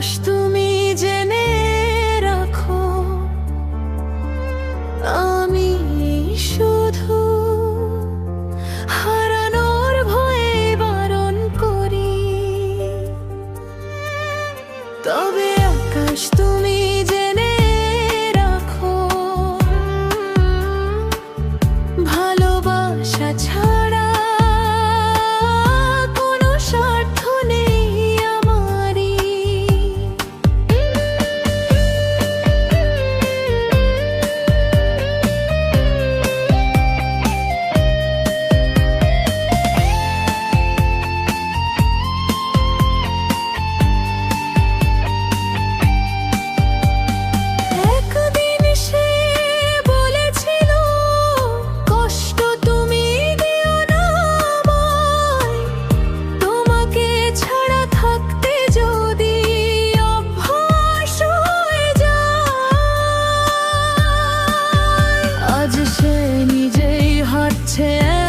আকাশ তুমি জেনে রাখো, আমি শুধু হারানোর ভয়ে বারণ করি। তবে আকাশ তুমি জেনে রাখো, ভালোবাসা ছাড়া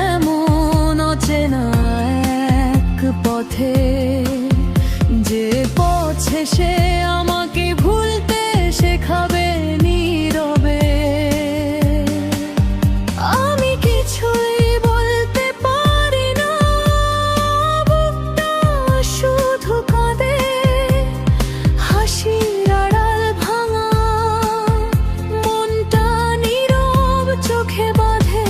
এমন অচেনা এক পথে, যে পথে সে আমাকে ভুলতে শেখাবে নীরবে। আমি কিছুই বলতে পারি না, বুকটা শুধু কাঁদে, হাসির আড়াল ভাঙা মনটা নীরব চোখে বাঁধে।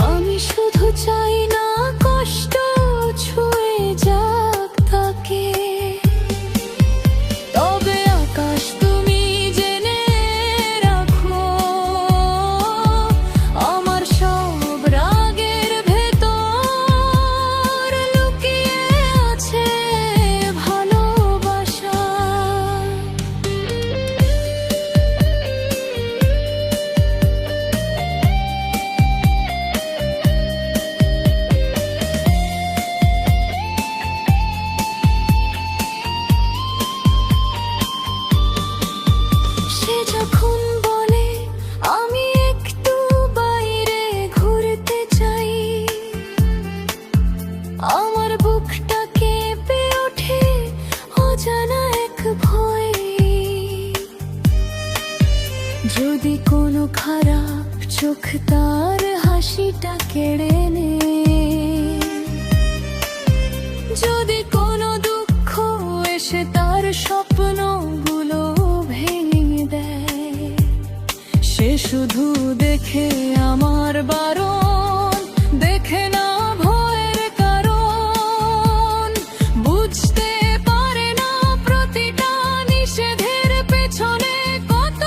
আমি শুধু চাই না কষ্ট ছুঁয়ে যাক তাকে। তবে আকাশ তুমি জেনে রাখো, আমার সব রাগের ভেতর লুকিয়ে আছে ভালোবাসা। যখন বলে আমি একটু বাইরে ঘুরতে চাই, আমার বুকটা কেঁপে ওঠে অজানা এক ভয়। যদি কোনো খারাপ চোখ তার হাসিটা কেড়ে নেয়, যদি কোনো দুঃখ এসে তার স্বপ্নগুলো ভেঙে দেয়, সে শুধু দেখে আমার বারণ, দেখে না ভয়ের কারণ, বুঝতে পারে না প্রতিটা নিষেধের পেছনে কত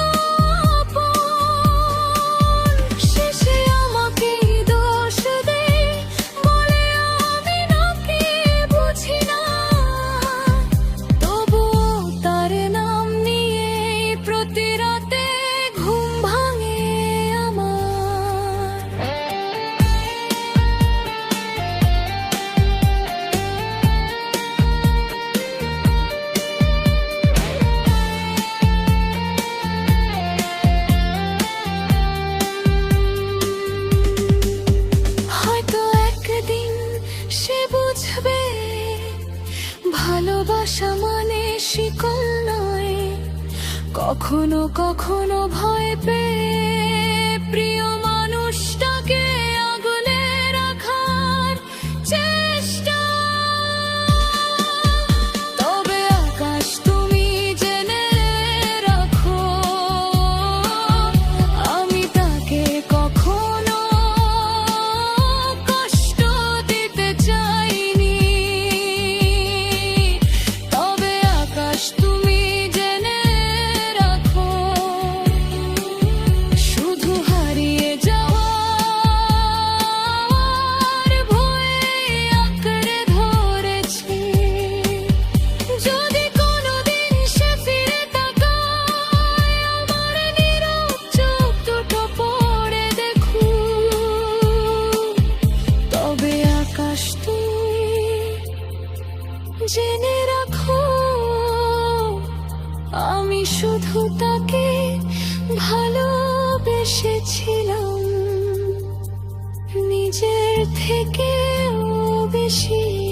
আপন। শেষে আমাকে দোষ দেয়, বলে আমি নাকি বুঝি না, তবুও তার নাম নিয়ে প্রতি রাতে ঘুম ভাঙে আমার। হয়তো একদিন সে বুঝবে, ভালোবাসা মানে শিকল নয়, কখনো কখনো ভয় পেয়ে প্রিয় মানুষটাকে আগলে রাখার চেষ্টা। তবে আকাশ তুমি জেনে রাখো, শুধু তাকে ভালোবেসেছিলাম নিজের থেকেও বেশি।